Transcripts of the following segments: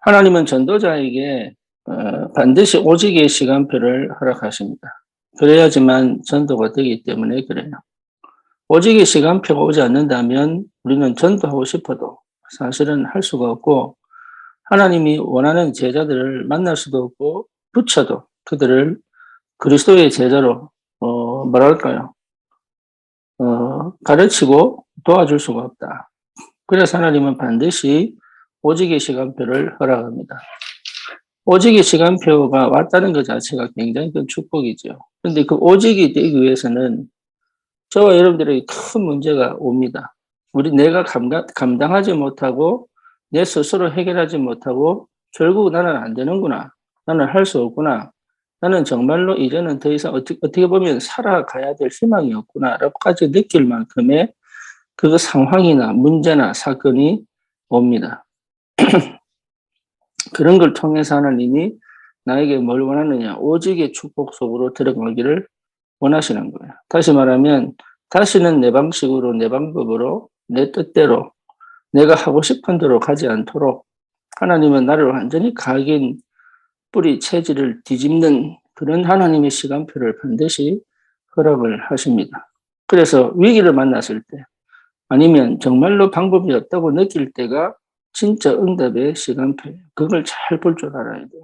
하나님은 전도자에게 반드시 오직의 시간표를 허락하십니다. 그래야지만 전도가 되기 때문에 그래요. 오직의 시간표가 오지 않는다면 우리는 전도하고 싶어도 사실은 할 수가 없고, 하나님이 원하는 제자들을 만날 수도 없고, 붙여도 그들을 그리스도의 제자로 뭐랄까요, 가르치고 도와줄 수가 없다. 그래서 하나님은 반드시 오직의 시간표를 허락합니다. 오직의 시간표가 왔다는 것 자체가 굉장히 큰 축복이죠. 그런데 그 오직이 되기 위해서는 저와 여러분들에게 큰 문제가 옵니다. 내가 감당하지 못하고 내 스스로 해결하지 못하고 결국 나는 안 되는구나. 나는 할 수 없구나. 나는 정말로 이제는 더 이상 어떻게 보면 살아가야 될 희망이 없구나. 라고까지 느낄 만큼의 그 상황이나 문제나 사건이 옵니다. 그런 걸 통해서 하나님이 나에게 뭘 원하느냐? 오직의 축복 속으로 들어가기를 원하시는 거예요. 다시 말하면 다시는 내 방식으로, 내 방법으로, 내 뜻대로, 내가 하고 싶은 대로 가지 않도록 하나님은 나를 완전히 각인, 뿌리, 체질을 뒤집는 그런 하나님의 시간표를 반드시 허락을 하십니다. 그래서 위기를 만났을 때, 아니면 정말로 방법이 없다고 느낄 때가 진짜 응답의 시간표예요. 그걸 잘 볼 줄 알아야 돼요.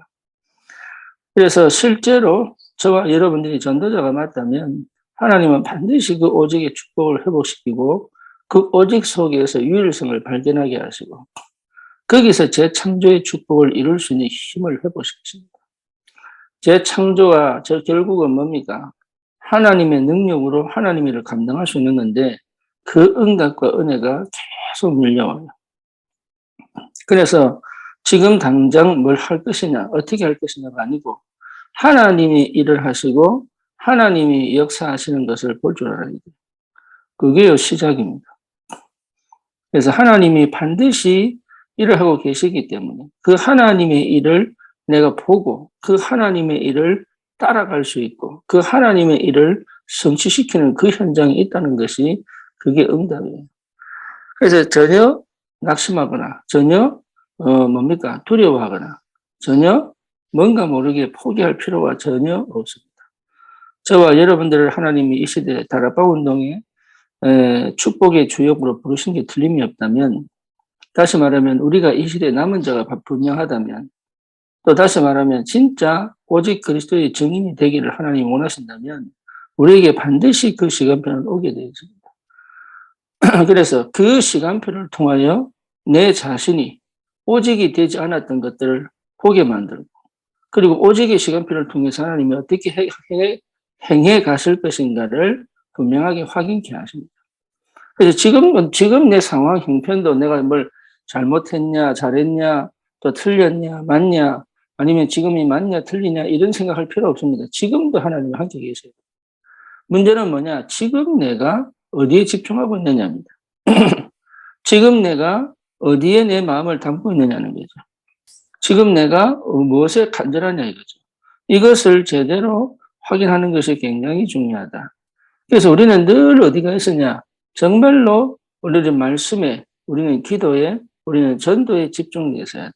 그래서 실제로 저와 여러분들이 전도자가 맞다면 하나님은 반드시 그 오직의 축복을 회복시키고 그 오직 속에서 유일성을 발견하게 하시고 거기서 재창조의 축복을 이룰 수 있는 힘을 회복시키십니다. 재창조가 결국은 뭡니까? 하나님의 능력으로 하나님의 일을 감당할 수 있는 건데 그 응답과 은혜가 계속 밀려와요. 그래서 지금 당장 뭘 할 것이냐, 어떻게 할 것이냐가 아니고 하나님이 일을 하시고 하나님이 역사하시는 것을 볼 줄 알아야 돼요. 그게 시작입니다. 그래서 하나님이 반드시 일을 하고 계시기 때문에 그 하나님의 일을 내가 보고 그 하나님의 일을 따라갈 수 있고 그 하나님의 일을 성취시키는 그 현장에 있다는 것이 그게 응답이에요. 그래서 전혀 낙심하거나 전혀 두려워하거나 전혀 뭔가 모르게 포기할 필요가 전혀 없습니다. 저와 여러분들을 하나님이 이 시대에 다락방 운동에 축복의 주역으로 부르신 게 틀림이 없다면, 다시 말하면 우리가 이 시대에 남은 자가 분명하다면, 또 다시 말하면 진짜 오직 그리스도의 증인이 되기를 하나님이 원하신다면 우리에게 반드시 그 시간표는 오게 되어 있습니다. 그래서 그 시간표를 통하여 내 자신이 오직이 되지 않았던 것들을 보게 만들고, 그리고 오직의 시간표를 통해서 하나님이 어떻게 행해 가실 것인가를 분명하게 확인케 하십니다. 그래서 지금 내 상황 형편도 내가 뭘 잘못했냐, 잘했냐, 또 틀렸냐, 맞냐, 아니면 지금이 맞냐, 틀리냐, 이런 생각할 필요 없습니다. 지금도 하나님이 함께 계세요. 문제는 뭐냐? 지금 내가 어디에 집중하고 있느냐입니다. 지금 내가 어디에 내 마음을 담고 있느냐는 거죠. 지금 내가 무엇에 간절하냐 이거죠. 이것을 제대로 확인하는 것이 굉장히 중요하다. 그래서 우리는 늘 어디가 있으냐? 정말로 우리는 말씀에, 우리는 기도에, 우리는 전도에 집중되어 있어야 돼요.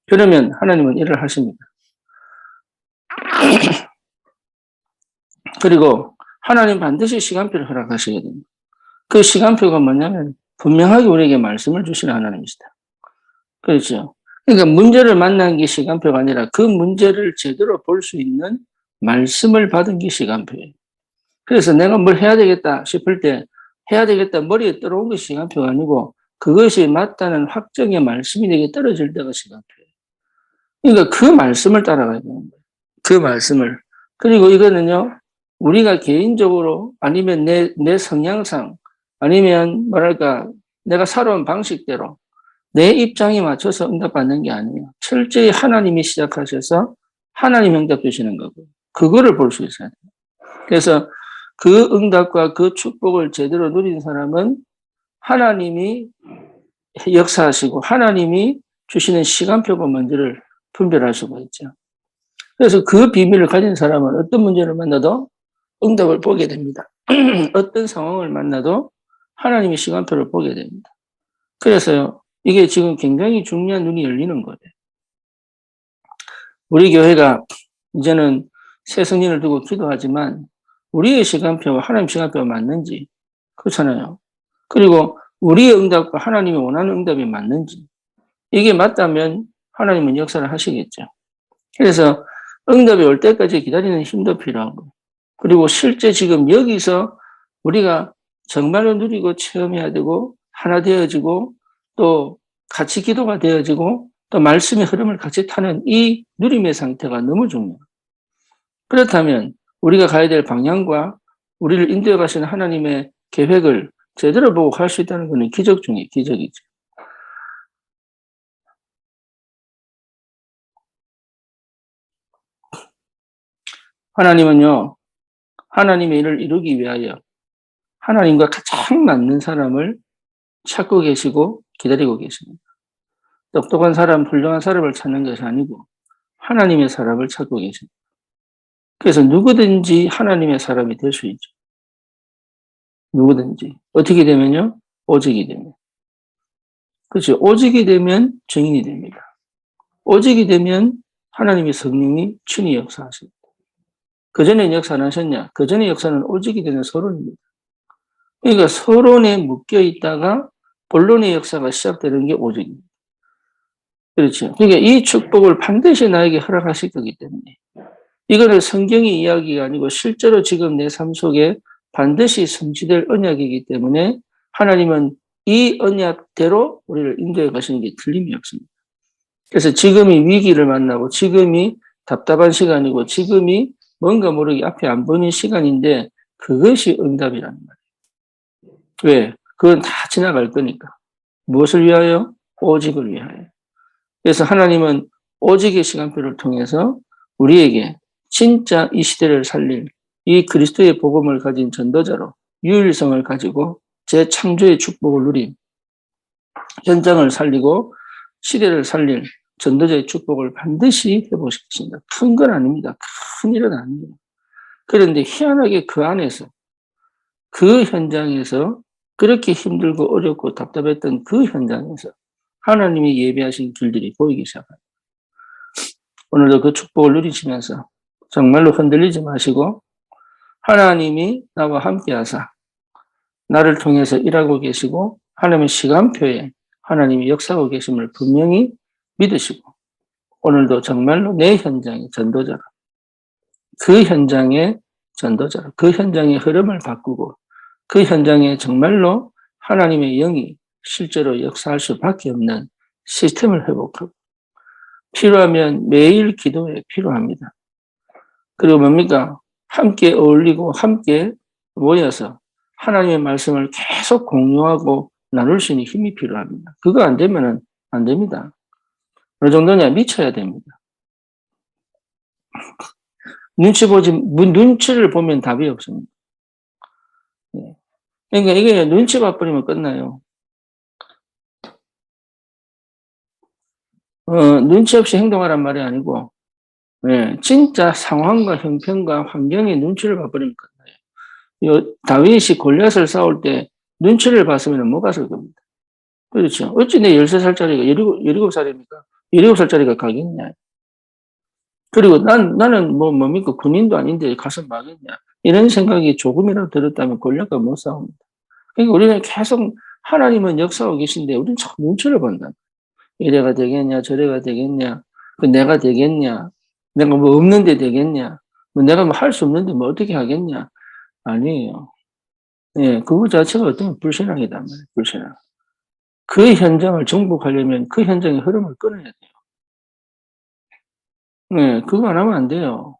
그러면 하나님은 일을 하십니다. 그리고 하나님 반드시 시간표를 허락하시게 됩니다. 그 시간표가 뭐냐면 분명하게 우리에게 말씀을 주시는 하나님이시다. 그렇죠? 그러니까 문제를 만난 게 시간표가 아니라 그 문제를 제대로 볼 수 있는 말씀을 받은 게 시간표예요. 그래서 내가 뭘 해야 되겠다 싶을 때 해야 되겠다 머리에 들어온 것이 시간표가 아니고 그것이 맞다는 확정의 말씀이 내게 떨어질 때가 시간표예요. 그러니까 그 말씀을 따라가야 되는 거예요. 그 말씀을. 그리고 이거는요, 우리가 개인적으로 아니면 내 성향상 아니면 뭐랄까 내가 살아온 방식대로 내 입장에 맞춰서 응답받는 게 아니에요. 철저히 하나님이 시작하셔서 하나님 응답 주시는 거고 그거를 볼 수 있어야 돼요. 그래서 그 응답과 그 축복을 제대로 누린 사람은 하나님이 역사하시고 하나님이 주시는 시간표가 뭔지를 분별할 수가 있죠. 그래서 그 비밀을 가진 사람은 어떤 문제를 만나도 응답을 보게 됩니다. 어떤 상황을 만나도 하나님의 시간표를 보게 됩니다. 그래서요, 이게 지금 굉장히 중요한 눈이 열리는 거예요. 우리 교회가 이제는 새 성린을 두고 기도하지만 우리의 시간표와 하나님 시간표가 맞는지, 그렇잖아요. 그리고 우리의 응답과 하나님이 원하는 응답이 맞는지, 이게 맞다면 하나님은 역사를 하시겠죠. 그래서 응답이 올 때까지 기다리는 힘도 필요하고, 그리고 실제 지금 여기서 우리가 정말로 누리고 체험해야 되고, 하나 되어지고, 또 같이 기도가 되어지고, 또 말씀의 흐름을 같이 타는 이 누림의 상태가 너무 중요해요. 그렇다면 우리가 가야 될 방향과 우리를 인도해 가시는 하나님의 계획을 제대로 보고 갈 수 있다는 것은 기적 중에 기적이죠. 하나님은요, 하나님의 일을 이루기 위하여 하나님과 가장 맞는 사람을 찾고 계시고 기다리고 계십니다. 똑똑한 사람, 훌륭한 사람을 찾는 것이 아니고 하나님의 사람을 찾고 계십니다. 그래서 누구든지 하나님의 사람이 될 수 있죠. 누구든지. 어떻게 되면요? 오직이 되면. 그렇죠. 오직이 되면 증인이 됩니다. 오직이 되면 하나님의 성령이 친히 역사하십니다. 그전에 역사 안 하셨냐? 그전에 역사는 오직이 되는 서론입니다. 그러니까 서론에 묶여 있다가 본론의 역사가 시작되는 게 오직입니다. 그렇죠. 그러니까 이 축복을 반드시 나에게 허락하실 거기 때문에 이거는 성경의 이야기가 아니고 실제로 지금 내 삶 속에 반드시 성취될 언약이기 때문에 하나님은 이 언약대로 우리를 인도해 가시는 게 틀림이 없습니다. 그래서 지금이 위기를 만나고 지금이 답답한 시간이고 지금이 뭔가 모르게 앞에 안 보이는 시간인데 그것이 응답이라는 말이에요. 왜? 그건 다 지나갈 거니까. 무엇을 위하여? 오직을 위하여. 그래서 하나님은 오직의 시간표를 통해서 우리에게 진짜 이 시대를 살릴 이 그리스도의 복음을 가진 전도자로 유일성을 가지고 재창조의 축복을 누린 현장을 살리고 시대를 살릴 전도자의 축복을 반드시 회복시키신다. 큰 건 아닙니다. 큰 일은 아니에요. 그런데 희한하게 그 안에서 그 현장에서 그렇게 힘들고 어렵고 답답했던 그 현장에서 하나님이 예비하신 길들이 보이기 시작합니다. 오늘도 그 축복을 누리시면서 정말로 흔들리지 마시고 하나님이 나와 함께 하사 나를 통해서 일하고 계시고 하나님의 시간표에 하나님이 역사하고 계심을 분명히 믿으시고 오늘도 정말로 내 현장의 전도자로 그 현장의 전도자로 그 현장의 흐름을 바꾸고 그 현장에 정말로 하나님의 영이 실제로 역사할 수밖에 없는 시스템을 회복하고 필요하면 매일 기도에 필요합니다. 그리고 뭡니까? 함께 어울리고 함께 모여서 하나님의 말씀을 계속 공유하고 나눌 수 있는 힘이 필요합니다. 그거 안 되면은 안 됩니다. 어느 정도냐? 미쳐야 됩니다. 눈치를 보면 답이 없습니다. 그러니까 이게 눈치 봐버리면 끝나요. 눈치 없이 행동하란 말이 아니고, 진짜 상황과 형편과 환경에 눈치를 봐버리면 끝나요. 다윗이 골리앗을 싸울 때 눈치를 봤으면 못 갔을 겁니다. 그렇죠. 어찌 내 13살짜리가 17살입니까? 17살짜리가 가겠냐. 그리고 나는 뭡니까? 군인도 아닌데 가서 막겠냐. 이런 생각이 조금이라도 들었다면 골리앗과 못 싸웁니다. 그러니까 우리는 계속 하나님은 역사하고 계신데 우리는 자꾸 눈치를 본다. 이래가 되겠냐, 저래가 되겠냐, 내가 되겠냐, 내가 뭐 없는데 되겠냐, 내가 뭐 할 수 없는데 뭐 어떻게 하겠냐. 아니에요. 예, 그거 자체가 어떤 불신앙이단 말이에요. 불신앙. 그 현장을 정복하려면 그 현장의 흐름을 끊어야 돼요. 네, 그거 안 하면 안 돼요.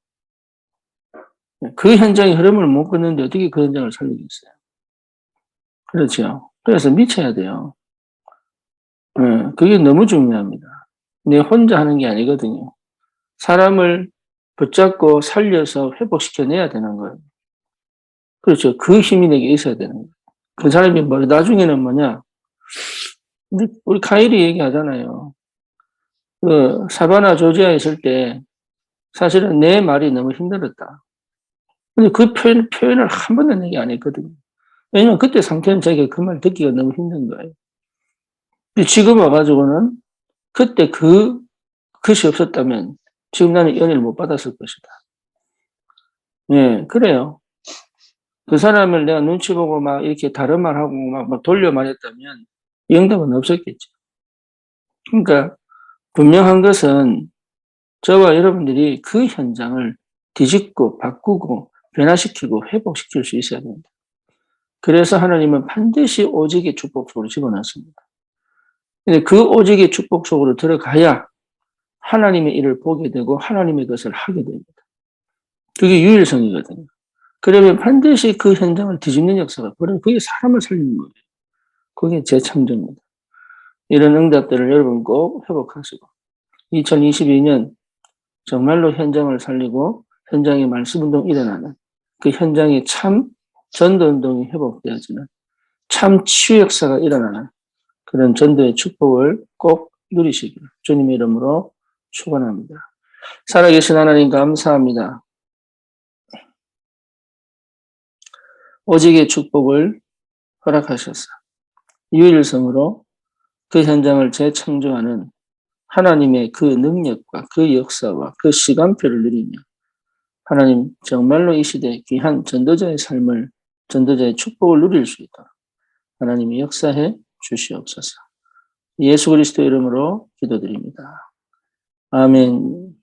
그 현장의 흐름을 못 끊는데 어떻게 그 현장을 살리겠어요? 그렇죠. 그래서 미쳐야 돼요. 네, 그게 너무 중요합니다. 내 혼자 하는 게 아니거든요. 사람을 붙잡고 살려서 회복시켜내야 되는 거예요. 그렇죠. 그 힘이 내게 있어야 되는 거예요. 그 사람이 나중에는 뭐냐. 우리 카일이 얘기하잖아요. 그 사바나 조지아에 있을 때 사실은 내 말이 너무 힘들었다. 근데 그 표현을 한 번도 내게 안 했거든요. 왜냐면 그때 상태는 자기가 그 말 듣기가 너무 힘든 거예요. 지금 와가지고는 그때 그것이 없었다면 지금 나는 연애를 못 받았을 것이다. 예, 그래요. 그 사람을 내가 눈치 보고 막 이렇게 다른 말 하고 막 돌려 말했다면 영답은 없었겠죠. 그러니까 분명한 것은 저와 여러분들이 그 현장을 뒤집고 바꾸고 변화시키고 회복시킬 수 있어야 됩니다. 그래서 하나님은 반드시 오직의 축복 속으로 집어넣습니다. 근데 그 오직의 축복 속으로 들어가야 하나님의 일을 보게 되고 하나님의 것을 하게 됩니다. 그게 유일성이거든요. 그러면 반드시 그 현장을 뒤집는 역사가 벌어요. 그게 사람을 살리는 거예요. 그게 재창조입니다. 이런 응답들을 여러분 꼭 회복하시고 2022년 정말로 현장을 살리고 현장에 말씀운동이 일어나는 그 현장에 참 전도운동이 회복되어지는 참 치유 역사가 일어나는 그런 전도의 축복을 꼭 누리시길 주님의 이름으로 축원합니다. 살아계신 하나님 감사합니다. 오직의 축복을 허락하셔서 유일성으로 그 현장을 재창조하는 하나님의 그 능력과 그 역사와 그 시간표를 누리며 하나님 정말로 이 시대 귀한 전도자의 삶을 전도자의 축복을 누릴 수 있도록 하나님이 역사해 주시옵소서. 예수 그리스도 이름으로 기도드립니다. 아멘.